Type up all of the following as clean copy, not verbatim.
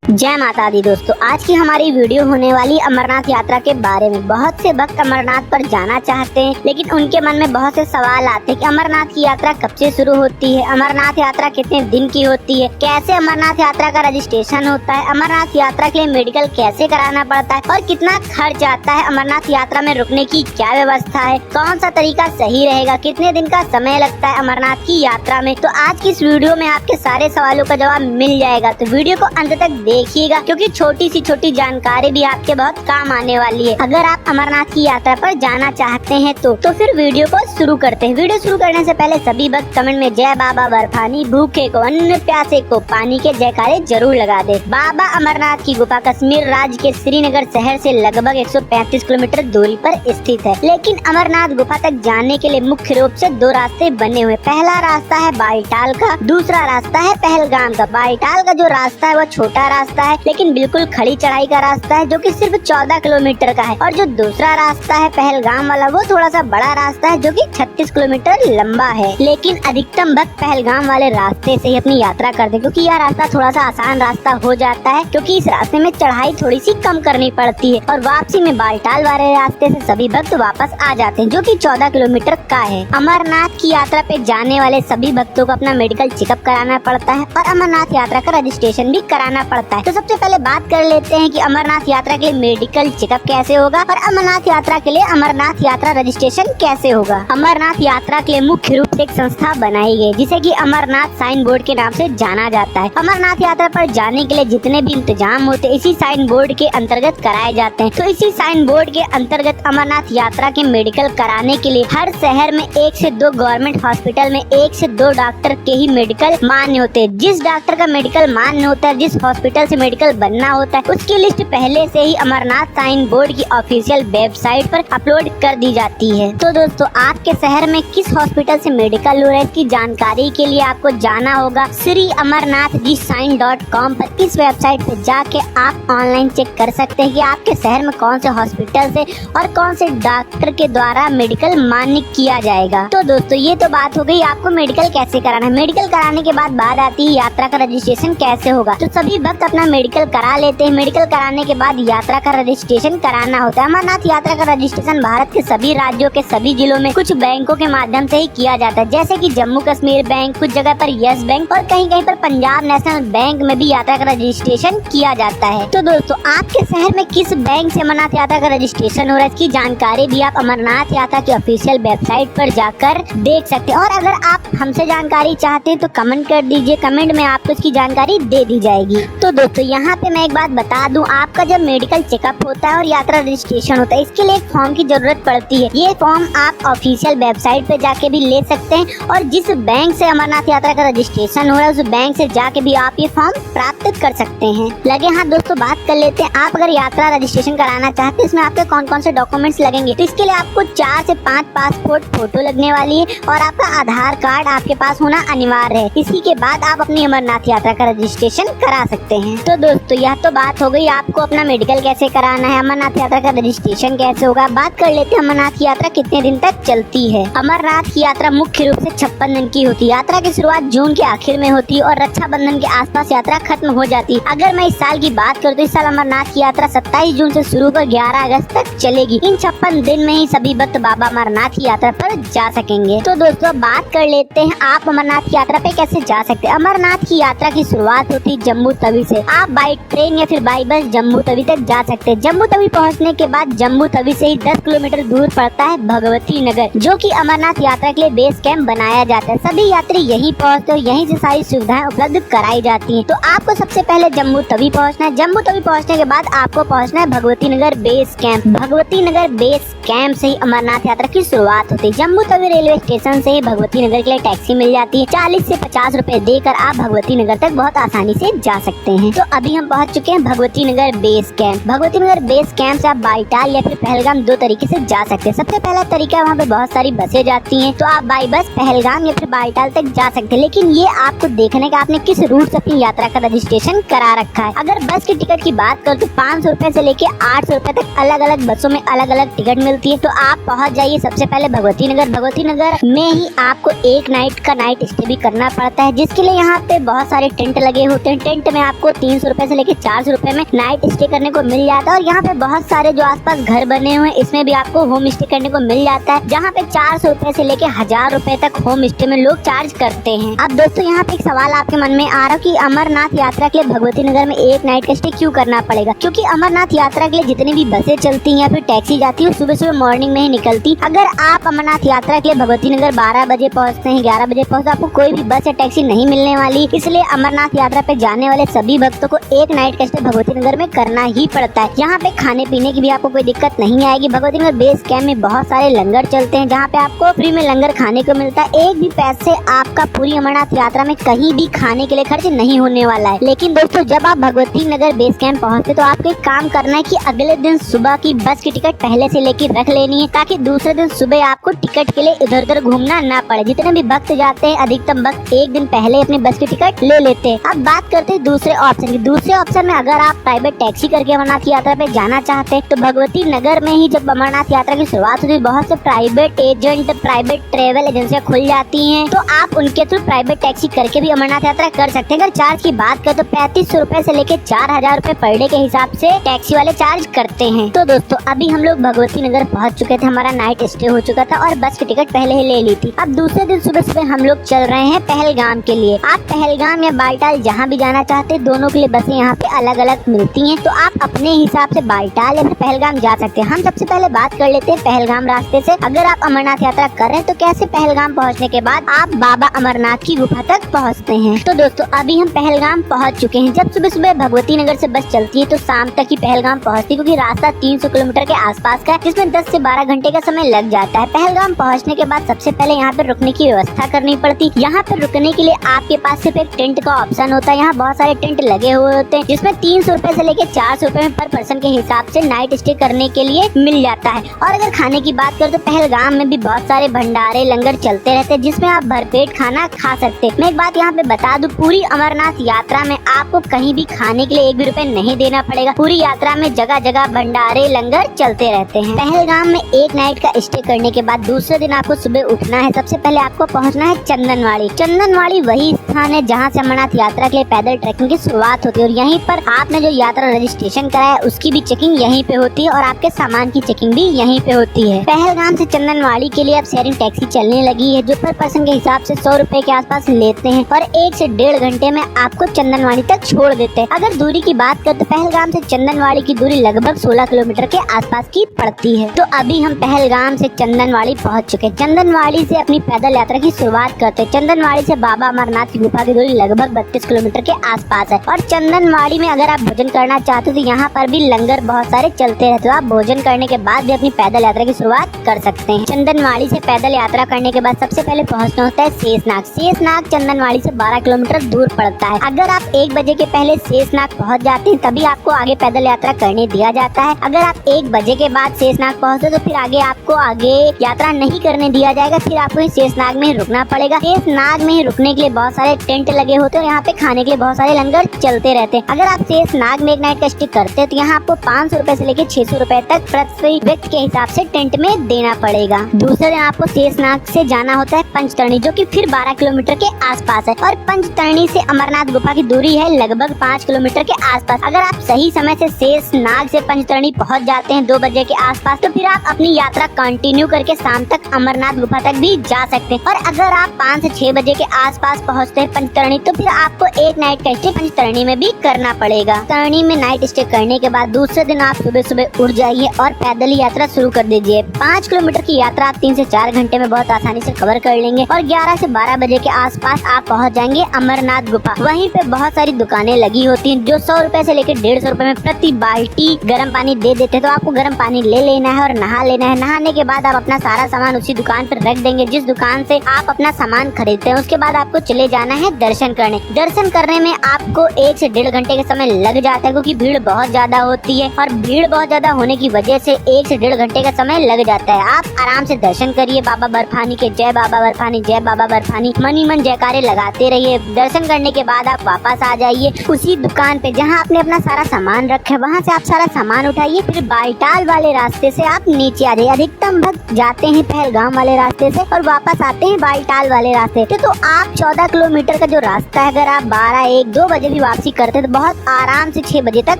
जय माता दी दोस्तों, आज की हमारी वीडियो होने वाली अमरनाथ यात्रा के बारे में। बहुत से भक्त अमरनाथ पर जाना चाहते हैं, लेकिन उनके मन में बहुत से सवाल आते हैं कि अमरनाथ की यात्रा कब से शुरू होती है, अमरनाथ यात्रा कितने दिन की होती है, कैसे अमरनाथ यात्रा का रजिस्ट्रेशन होता है, अमरनाथ यात्रा के लिए मेडिकल कैसे कराना पड़ता है और कितना खर्च आता है, अमरनाथ यात्रा में रुकने की क्या व्यवस्था है, कौन सा तरीका सही रहेगा, कितने दिन का समय लगता है अमरनाथ की यात्रा में। तो आज की इस वीडियो में आपके सारे सवालों का जवाब मिल जाएगा, तो वीडियो को अंत तक देखिएगा क्योंकि छोटी सी छोटी जानकारी भी आपके बहुत काम आने वाली है। अगर आप अमरनाथ की यात्रा पर जाना चाहते हैं तो फिर वीडियो को शुरू करते हैं। वीडियो शुरू करने से पहले सभी भक्त कमेंट में जय बाबा बर्फानी, भूखे को अन्न, प्यासे को पानी के जयकारे जरूर लगा दे। बाबा अमरनाथ की गुफा कश्मीर राज्य के श्रीनगर शहर से लगभग 135 किलोमीटर दूरी पर स्थित है, लेकिन अमरनाथ गुफा तक जाने के लिए मुख्य रूप से दो रास्ते बने हुए। पहला रास्ता है बालटाल का, दूसरा रास्ता है पहलगाम का। बालटाल का जो रास्ता है वो छोटा रास्ता है, लेकिन बिल्कुल खड़ी चढ़ाई का रास्ता है जो कि सिर्फ 14 किलोमीटर का है, और जो दूसरा रास्ता है पहलगाम वाला वो थोड़ा सा बड़ा रास्ता है जो कि 36 किलोमीटर लंबा है। लेकिन अधिकतम भक्त पहलगाम वाले रास्ते से ही अपनी यात्रा करते हैं क्योंकि यह रास्ता थोड़ा सा आसान रास्ता हो जाता है, क्योंकि इस रास्ते में चढ़ाई थोड़ी सी कम करनी पड़ती है और वापसी में बालटाल वाले रास्ते से सभी भक्त वापस आ जाते हैं जो कि 14 किलोमीटर का है। अमरनाथ की यात्रा पे जाने वाले सभी भक्तों को अपना मेडिकल चेकअप कराना पड़ता है और अमरनाथ यात्रा का रजिस्ट्रेशन भी कराना पड़ता है। तो सबसे पहले बात कर लेते हैं कि अमरनाथ यात्रा के लिए मेडिकल चेकअप कैसे होगा और अमरनाथ यात्रा के लिए अमरनाथ यात्रा रजिस्ट्रेशन कैसे होगा। अमरनाथ यात्रा के लिए मुख्य रूप से एक संस्था बनाई गई जिसे कि अमरनाथ साइन बोर्ड के नाम से जाना जाता है। अमरनाथ यात्रा पर जाने के लिए जितने भी इंतजाम होते हैं इसी साइन बोर्ड के अंतर्गत कराए जाते हैं। तो इसी साइन बोर्ड के अंतर्गत अमरनाथ यात्रा के मेडिकल कराने के लिए हर शहर में 1 से 2 गवर्नमेंट हॉस्पिटल में 1 से 2 डॉक्टर के ही मेडिकल मान्य होते हैं। जिस डॉक्टर का मेडिकल मान्य होता है, जिस हॉस्पिटल से मेडिकल बनना होता है, उसकी लिस्ट पहले से ही अमरनाथ साइन बोर्ड की ऑफिशियल वेबसाइट पर अपलोड कर दी जाती है। तो दोस्तों, आपके शहर में किस हॉस्पिटल से मेडिकल हो रहा है इसकी जानकारी के लिए आपको जाना होगा श्री अमरनाथ जी साइन.com पर। इस वेबसाइट पे जाके आप ऑनलाइन चेक कर सकते हैं कि आपके शहर में कौन से हॉस्पिटल से और कौन से डॉक्टर के द्वारा मेडिकल मान्य किया जाएगा। तो दोस्तों, ये तो बात हो गई आपको मेडिकल कैसे कराना है। मेडिकल कराने के बाद बात आती है यात्रा का रजिस्ट्रेशन कैसे होगा। तो सभी भक्त अपना मेडिकल करा लेते हैं। मेडिकल कराने के बाद यात्रा का रजिस्ट्रेशन कराना होता है। अमरनाथ यात्रा का रजिस्ट्रेशन भारत के सभी राज्यों के सभी जिलों में कुछ बैंकों के माध्यम से ही किया जाता है, जैसे कि जम्मू कश्मीर बैंक, कुछ जगह पर यस बैंक और कहीं कहीं पर पंजाब नेशनल बैंक में भी यात्रा का रजिस्ट्रेशन किया जाता है। तो दोस्तों, आपके शहर में किस बैंक से अमरनाथ यात्रा का रजिस्ट्रेशन हो रहा है इसकी जानकारी भी आप अमरनाथ यात्रा की ऑफिशियल वेबसाइट पर जाकर देख सकते हैं। और अगर आप हमसे जानकारी चाहते हैं तो कमेंट कर दीजिए, कमेंट में आपको इसकी जानकारी दे दी जाएगी। तो दोस्तों, यहाँ पे मैं एक बात बता दूं, आपका जब मेडिकल चेकअप होता है और यात्रा रजिस्ट्रेशन होता है, इसके लिए एक फॉर्म की जरूरत पड़ती है। ये फॉर्म आप ऑफिशियल वेबसाइट पे जाके भी ले सकते हैं और जिस बैंक से अमरनाथ यात्रा का रजिस्ट्रेशन हो रहा है उस बैंक से जाके भी आप ये फॉर्म प्राप्त कर सकते हैं। लगे हाथ दोस्तों, बात कर लेते हैं आप अगर यात्रा रजिस्ट्रेशन कराना चाहते हैं इसमें आपके कौन कौन से डॉक्यूमेंट्स लगेंगे। तो इसके लिए आपको 4 से 5 पासपोर्ट फोटो लगने वाली है और आपका आधार कार्ड आपके पास होना अनिवार्य है। इसी के बाद आप अपनी अमरनाथ यात्रा का रजिस्ट्रेशन करा सकते हैं। तो दोस्तों, यह तो बात हो गई आपको अपना मेडिकल कैसे कराना है, अमरनाथ यात्रा का रजिस्ट्रेशन कैसे होगा। बात कर लेते हैं अमरनाथ की यात्रा कितने दिन तक चलती है। अमरनाथ की यात्रा मुख्य रूप से 56 दिन की होती है। यात्रा की शुरुआत जून के आखिर में होती है और रक्षाबंधन के आसपास यात्रा खत्म हो जाती है। अगर मैं इस साल की बात करूँ तो इस साल अमरनाथ की यात्रा 27 जून से शुरू कर 11 अगस्त तक चलेगी। इन 56 दिन में ही सभी भक्त बाबा अमरनाथ की यात्रा पर जा सकेंगे। तो दोस्तों, बात कर लेते हैं आप अमरनाथ की यात्रा पे कैसे जा सकते हैं। अमरनाथ की यात्रा की शुरुआत होती है जम्मू तवी से। आप बाई ट्रेन या फिर बाई बस जम्मू तवी तक जा सकते हैं। जम्मू तवी पहुंचने के बाद जम्मू तवी से ही 10 किलोमीटर दूर पड़ता है भगवती नगर, जो कि अमरनाथ यात्रा के लिए बेस कैंप बनाया जाता है। सभी यात्री यहीं पहुंचते हैं, यहीं से सारी सुविधाएं उपलब्ध कराई जाती हैं। तो आपको सबसे पहले जम्मू तवी पहुंचना है। जम्मू तवी पहुंचने के बाद आपको पहुंचना है Bhagwati Nagar base camp. Bhagwati Nagar base camp से ही अमरनाथ यात्रा की शुरुआत होती है। जम्मू तवी रेलवे स्टेशन से ही भगवती नगर के लिए टैक्सी मिल जाती है। 40 से 50 रुपए देकर आप भगवती नगर तक बहुत आसानी से जा सकते हैं। तो अभी हम पहुंच चुके हैं Bhagwati Nagar base camp. Bhagwati Nagar base camp से आप बालटाल या फिर पहलगाम 2 तरीके से जा सकते हैं। सबसे पहला तरीका, वहाँ पे बहुत सारी बसें जाती हैं, तो आप बाई बस पहलगाम या फिर बालटाल तक जा सकते हैं। लेकिन ये आपको देखने का आपने किस रूट से अपनी यात्रा का रजिस्ट्रेशन करा रखा है। अगर बस की टिकट की बात करो तो 500 रुपए से लेके 800 रुपए तक अलग अलग बसों में अलग अलग टिकट मिलती है। तो आप पहुँच जाइए सबसे पहले भगवती नगर। भगवती नगर में ही आपको एक नाइट का नाइट स्टे भी करना पड़ता है, जिसके लिए यहाँ पे बहुत सारे टेंट लगे होते हैं। टेंट में आपको 300 रुपए से लेके 400 रुपए में नाइट स्टे करने को मिल जाता है। और यहाँ पे बहुत सारे जो आसपास घर बने हुए हैं इसमें भी आपको होम स्टे करने को मिल जाता है, जहाँ पे 400 रुपए से लेके 1000 रुपए तक होम स्टे में लोग चार्ज करते हैं। अब दोस्तों यहाँ पे एक सवाल आपके मन में आ रहा है कि अमरनाथ यात्रा के लिए भगवती नगर में एक नाइट का स्टे क्यों करना पड़ेगा? क्योंकि अमरनाथ यात्रा के लिए जितनी भी बसें चलती हैं या फिर टैक्सी जाती है सुबह सुबह मॉर्निंग में ही निकलती। अगर आप अमरनाथ यात्रा के लिए भगवती नगर 12 बजे पहुँचते हैं, 11 बजे पहुँचते, आपको कोई भी बस या टैक्सी नहीं मिलने वाली। इसलिए अमरनाथ यात्रा पे जाने वाले सभी भक्तों को एक नाइट का स्टे भगवती नगर में करना ही पड़ता है। यहाँ पे खाने पीने की भी आपको कोई दिक्कत नहीं आएगी। भगवती नगर बेस कैंप में बहुत सारे लंगर चलते हैं, जहाँ पे आपको फ्री में लंगर खाने को मिलता है। एक भी पैसे आपका पूरी अमरनाथ यात्रा में कहीं भी खाने के लिए खर्च नहीं होने वाला है। लेकिन दोस्तों जब आप भगवती नगर बेस कैंप पहुँचते तो आपको एक काम करना है कि अगले दिन सुबह की बस की टिकट पहले से लेके रख लेनी है, ताकि दूसरे दिन सुबह आपको टिकट के लिए इधर उधर घूमना ना पड़े। जितने भी भक्त जाते हैं अधिकतम भक्त एक दिन पहले अपनी बस की टिकट ले लेते हैं। अब बात करते हैं दूसरे ऑप्शन की। दूसरे ऑप्शन में अगर आप प्राइवेट टैक्सी करके अमरनाथ यात्रा पे जाना चाहते हैं तो भगवती नगर में ही जब अमरनाथ यात्रा की शुरुआत होती है बहुत से प्राइवेट एजेंट, प्राइवेट ट्रेवल एजेंसियां खुल जाती हैं, तो आप उनके थ्रू प्राइवेट टैक्सी करके भी अमरनाथ यात्रा कर सकते हैं। अगर चार्ज की बात करें तो 3500 रुपए से लेके 4000 रुपए पर डे के हिसाब से टैक्सी वाले चार्ज करते हैं। तो दोस्तों अभी हम लोग भगवती नगर पहुंच चुके थे, हमारा नाइट स्टे हो चुका था और बस की टिकट पहले ही ले ली थी। अब दूसरे दिन सुबह सुबह हम लोग चल रहे हैं पहलगाम के लिए। आप पहलगाम या बालटाल जहाँ भी जाना चाहते हैं दोनों के लिए बसें यहाँ पे अलग अलग मिलती हैं, तो आप अपने हिसाब से बालटाल या फिर पहलगाम जा सकते हैं। हम सबसे पहले बात कर लेते हैं पहलगाम रास्ते से। अगर आप अमरनाथ यात्रा कर रहे हैं तो कैसे पहलगाम पहुँचने के बाद आप बाबा अमरनाथ की गुफा तक पहुँचते हैं। तो दोस्तों अभी हम पहलगाम पहुँच चुके हैं। जब सुबह सुबह भगवती नगर से बस चलती है तो शाम तक ही पहलगाम पहुँचती है, क्योंकि रास्ता 300 किलोमीटर के आसपास का है, जिसमें 10 से 12 घंटे का समय लग जाता है। पहलगाम पहुँचने के बाद सबसे पहले यहाँ पे रुकने की व्यवस्था करनी पड़ती। यहाँ पे रुकने के लिए आपके पास सिर्फ एक टेंट का ऑप्शन होता है। यहाँ बहुत सारे टेंट लगे हुए होते हैं, जिसमें 300 रुपए से लेके 400 रुपए में पर पर्सन के हिसाब से नाइट स्टे करने के लिए मिल जाता है। और अगर खाने की बात करें तो पहलगाम में भी बहुत सारे भंडारे लंगर चलते रहते हैं, जिसमें आप भरपेट खाना खा सकते हैं। मैं एक बात यहाँ पे बता दूं, पूरी अमरनाथ यात्रा में आपको कहीं भी खाने के लिए 1 भी रुपए नहीं देना पड़ेगा। पूरी यात्रा में जगह जगह भंडारे लंगर चलते रहते हैं। पहलगाम में एक नाइट का स्टे करने के बाद दूसरे दिन आपको सुबह उठना है। सबसे पहले आपको पहुंचना है चंदनवाड़ी। चंदनवाड़ी वही स्थान है जहां से अमरनाथ यात्रा के लिए पैदल ट्रैकिंग की शुरुआत होती है, और यहीं पर आपने जो यात्रा रजिस्ट्रेशन कराया है उसकी भी चेकिंग यहीं पे होती है और आपके सामान की चेकिंग भी यहीं पे होती है। पहलगाम से चंदनवाड़ी के लिए अब शेयरिंग टैक्सी चलने लगी है, जो पर पर्सन के हिसाब से 100 रुपए के आसपास लेते हैं और 1 से 1.5 घंटे में आपको चंदनवाड़ी तक छोड़ देते हैं। अगर दूरी की बात करें तो पहलगाम से चंदनवाड़ी की दूरी लगभग 16 किलोमीटर के आसपास की पड़ती है। तो अभी हम पहलगाम से चंदनवाड़ी पहुंच चुके हैं। चंदनवाड़ी से अपनी पैदल यात्रा की शुरुआत करते हैं। चंदनवाड़ी से बाबा अमरनाथ की गुफा की दूरी लगभग 32 किलोमीटर के आसपास है। और चंदनवाड़ी में अगर आप भोजन करना चाहते हो तो यहाँ पर भी लंगर बहुत सारे चलते रहते हैं। आप भोजन करने के बाद भी अपनी पैदल यात्रा की शुरुआत कर सकते हैं। चंदनवाड़ी से पैदल यात्रा करने के बाद सबसे पहले पहुँचना होता है शेषनाग। शेषनाग चंदनवाड़ी से 12 किलोमीटर दूर पड़ता है। अगर आप 1 बजे के पहले शेषनाग पहुँच जाते हैं तभी आपको आगे पैदल यात्रा करने दिया जाता है। अगर आप 1 बजे के बाद शेषनाग पहुँचते तो फिर आपको आगे यात्रा नहीं करने दिया जाएगा, फिर आपको शेषनाग में रुकना पड़ेगा। शेषनाग में रुकने के लिए बहुत सारे टेंट लगे होते हैं और यहाँ पे खाने के लिए बहुत सारे लंगर चलते रहते हैं। अगर आप शेषनाग में एक नाइट का स्टे करते हैं तो यहाँ आपको 500 रुपए से लेके 600 रुपए तक प्रति व्यक्ति के हिसाब से टेंट में देना पड़ेगा। दूसरे दिन आपको शेषनाग से जाना होता है पंचतरणी, जो कि फिर 12 किलोमीटर के आसपास है और पंचतरणी से अमरनाथ गुफा की दूरी है लगभग 5 किलोमीटर के आसपास। अगर आप सही समय से शेषनाग से पंचतरणी पहुँच जाते हैं 2 बजे के आसपास तो फिर आप अपनी यात्रा कंटिन्यू करके शाम तक अमरनाथ गुफा तक भी जा सकते हैं। और अगर आप 5 से 6 बजे के आसपास पहुंचते हैं पंचतरणी तो फिर आपको एक नाइट का स्टे पंचतरणी में भी करना पड़ेगा। पंचतरणी में नाइट स्टे करने के बाद दूसरे दिन आप सुबह सुबह उठ जाइए और पैदल यात्रा शुरू कर दीजिए। 5 किलोमीटर की यात्रा आप 3 से 4 घंटे में बहुत आसानी से कवर कर लेंगे और 11 से 12 बजे के आसपास आप पहुंच जाएंगे अमरनाथ गुफा। वहीं पे बहुत सारी दुकानें लगी होती हैं जो 100 रुपए से लेकर 150 रुपए में प्रति बाल्टी गर्म पानी दे देते हैं। तो आपको गर्म पानी ले लेना है और नहा लेना है। नहाने के बाद आप अपना सारा सामान उसी दुकान पर रख देंगे जिस दुकान से आप अपना सामान खरीदते हैं। उसके बाद आपको चले जाना है दर्शन करने। दर्शन करने में आपको 1 से 1.5 घंटे का समय लग जाता है, क्योंकि भीड़ बहुत ज्यादा होती है और भीड़ बहुत ज्यादा होने की वजह से 1 से 1.5 घंटे का समय लग जाता है। आप आराम से दर्शन करिए बाबा बर्फानी के। जय बाबा बर्फानी, जय बाबा बर्फानी, मनी मन जयकारे लगाते रहिए। दर्शन करने के बाद आप वापस आ जाइए उसी दुकान पे जहाँ आपने अपना सारा सामान रखा है, वहाँ से आप सारा सामान उठाइए। फिर बालटाल वाले रास्ते से आप नीचे आ जाइए। अधिकतम भक्त जाते हैं पहलगाम वाले रास्ते से और वापस आते हैं बालटाल वाले रास्ते से। तो आप 14 किलोमीटर का जो रास्ता है, अगर आप 12, 1, 2 बजे भी वापसी करते हैं तो बहुत आराम से 6 बजे तक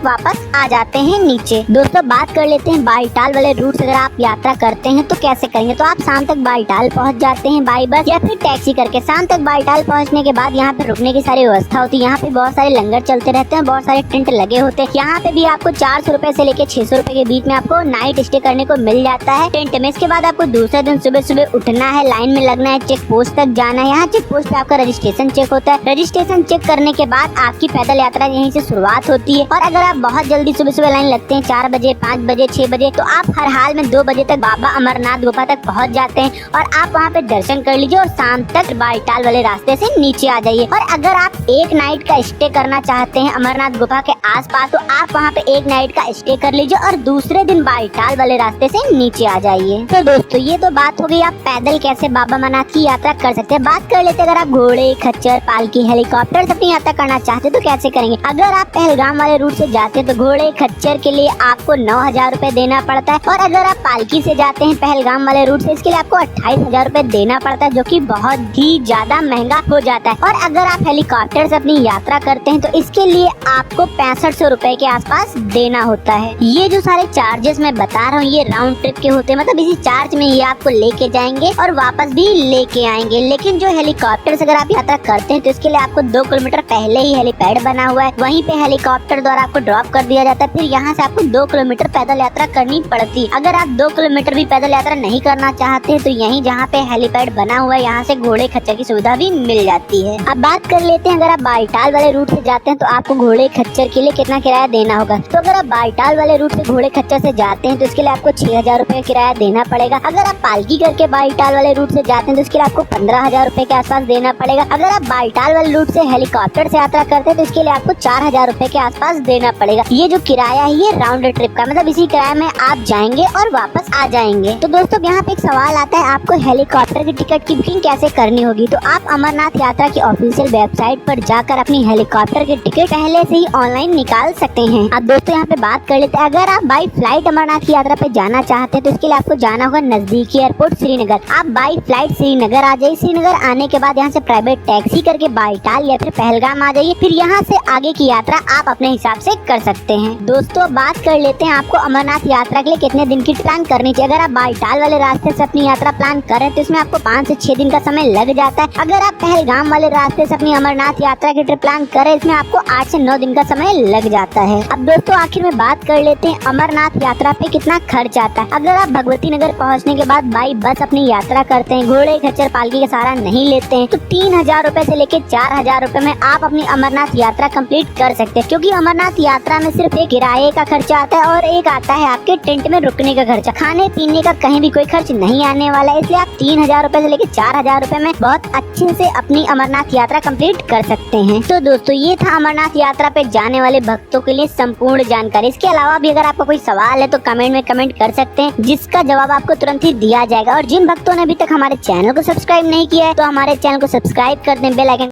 वापस आ जाते हैं नीचे। दोस्तों बात कर लेते हैं बालटाल वाले रूट से अगर आप यात्रा करते हैं तो कैसे करेंगे। तो आप शाम तक बालटाल पहुंच जाते हैं बाई बस या फिर टैक्सी करके। शाम तक बालटाल पहुंचने के बाद यहाँ पे रुकने की सारी व्यवस्था होती है। यहाँ पे बहुत सारे लंगर चलते रहते हैं, बहुत सारे टेंट लगे होते हैं। यहाँ पे भी आपको 400 रुपए से लेके 600 रुपए के बीच में आपको नाइट स्टे करने को मिल जाता है टेंट में। इसके बाद आपको दूसरे दिन सुबह सुबह उठना है, लाइन में लगना है, चेक पोस्ट तक जाना है। यहाँ चेक पोस्ट पे आपका रजिस्ट्रेशन चेक होता है। रजिस्ट्रेशन चेक करने के बाद आपकी पैदल यात्रा यहीं से शुरुआत होती है। और अगर आप बहुत जल्दी सुबह सुबह लाइन लगते हैं 4 बजे, 5 बजे, 6 बजे, तो आप हर हाल में 2 बजे तक बाबा अमरनाथ गुफा तक पहुँच जाते हैं और आप वहाँ पे दर्शन कर लीजिए और शाम तक बालटाल वाले रास्ते से नीचे आ जाइए। और अगर आप एक नाइट का स्टे करना चाहते हैं अमरनाथ गुफा के आसपास तो आप वहाँ पे एक नाइट का स्टे कर लीजिए और दूसरे दिन बालटाल वाले रास्ते से नीचे आ जाइए। तो दोस्तों ये तो बात हो गई आप पैदल कैसे बाबा अमरनाथ की यात्रा कर सकते हैं। बात कर लेते हैं अगर आप घोड़े, खच्चर, पालकी, हेलीकॉप्टर से अपनी यात्रा करना चाहते हैं तो कैसे करेंगे। अगर आप पहलगाम वाले रूट से जाते हैं तो घोड़े, खच्चर के लिए आपको 9,000 रुपए देना पड़ता है। और अगर आप पालकी से जाते हैं पहलगाम वाले रूट से, इसके लिए आपको 28,000 रुपए देना पड़ता है, जो कि बहुत ही ज्यादा महंगा हो जाता है। और अगर आप हेलीकॉप्टर से अपनी यात्रा करते हैं तो इसके लिए आपको 6500 रुपए के आसपास देना होता है। ये जो सारे चार्जेस मैं बता रहा हूँ ये राउंड ट्रिप के होते हैं, मतलब इसी चार्ज में ये आपको लेके जाएंगे और वापस भी लेके आएंगे। लेकिन जो हेलीकॉप्टर से अगर आप यात्रा करते हैं तो इसके लिए आपको 2 किलोमीटर पहले ही हेलीपैड बना हुआ है, वहीं पे हेलीकॉप्टर द्वारा आपको ड्रॉप कर दिया जाता है। फिर यहाँ से आपको 2 किलोमीटर पैदल यात्रा करनी पड़ती है। अगर आप 2 किलोमीटर भी पैदल यात्रा नहीं करना चाहते हैं तो यहीं जहाँ पे हेलीपैड बना हुआ है यहाँ से घोड़े, खच्चर की सुविधा भी मिल जाती है। अब बात कर लेते हैं अगर आप बालटाल वाले रूट से जाते हैं तो आपको घोड़े, खच्चर के लिए कितना किराया देना होगा। तो अगर आप बालटाल वाले रूट से घोड़े, खच्चर से जाते हैं तो इसके लिए आपको 6,000 रुपए किराया देना पड़ेगा। अगर आप पालकी करके बालटाल वाले रूट से जाते हैं तो इसके लिए आपको 15,000 रुपए के आसपास देना पड़ेगा। अगर आप बालटाल वाले रूट से हेलीकॉप्टर से यात्रा करते हैं तो इसके लिए आपको 4,000 रुपए के आसपास देना पड़ेगा। ये जो किराया है ये राउंड ट्रिप का, मतलब इसी किराए में आप जाएंगे और वापस आ जाएंगे। तो दोस्तों यहाँ पे एक सवाल आता है आपको हेलीकॉप्टर की टिकट की बुकिंग कैसे करनी होगी। तो आप अमरनाथ यात्रा की ऑफिशियल वेबसाइट पर जाकर अपनी हेलीकॉप्टर की टिकट पहले से ही ऑनलाइन निकाल सकते हैं। अब दोस्तों यहाँ पे बात कर लेते हैं अगर आप बाई फ्लाइट अमरनाथ की यात्रा पे जाना चाहते हैं तो इसके लिए आपको जाना होगा नजदीकी एयरपोर्ट श्रीनगर। आप बाई फ्लाइट श्रीनगर आ जाइए। श्रीनगर आने के बाद यहाँ से प्राइवेट टैक्सी करके बालटाल या फिर पहलगाम आ जाइए। फिर यहाँ से आगे की यात्रा आप अपने हिसाब से कर सकते हैं। दोस्तों बात कर लेते हैं आपको अमरनाथ यात्रा के लिए कितने दिन की प्लान करनी चाहिए। अगर आप बालटाल वाले रास्ते से अपनी यात्रा प्लान कर रहे हैं तो इसमें आपको 5 से 6 दिन का समय लग जाता है। अगर आप पहलगाम वाले रास्ते से अपनी अमरनाथ यात्रा की ट्रिप प्लान करें इसमें आपको 8 से 9 दिन का समय लग जाता है। अब दोस्तों आखिर में बात कर लेते हैं अमरनाथ यात्रा पे कितना खर्च आता है। अगर आप भगवती नगर पहुँचने के बाद बाई बस अपनी यात्रा करते हैं, घोड़े, खच्चर, पालकी का सहारा नहीं लेते हैं तो 3,000 रुपए से लेके 4,000 रुपए में आप अपनी अमरनाथ यात्रा कंप्लीट कर सकते हैं। क्योंकि अमरनाथ यात्रा में सिर्फ एक किराए का खर्चा आता है और एक आता है आपके टेंट में रुकने का खर्चा। खाने पीने का कहीं भी कोई खर्च नहीं आने वाला है, इसलिए आप 3,000 रुपए से लेके 4,000 रुपए में बहुत अच्छे से अपनी अमरनाथ यात्रा कंप्लीट कर सकते हैं। तो दोस्तों ये था अमरनाथ यात्रा पे जाने वाले भक्तों के लिए संपूर्ण जानकारी। इसके अलावा भी अगर आपका कोई सवाल है तो कमेंट में कमेंट कर सकते हैं, जिसका जवाब आपको तुरंत ही दिया जाएगा। और जिन भक्तों ने अभी तक हमारे चैनल को सब्सक्राइब नहीं किया है तो हमारे चैनल को सब्सक्राइब कर दें, बेल आइकन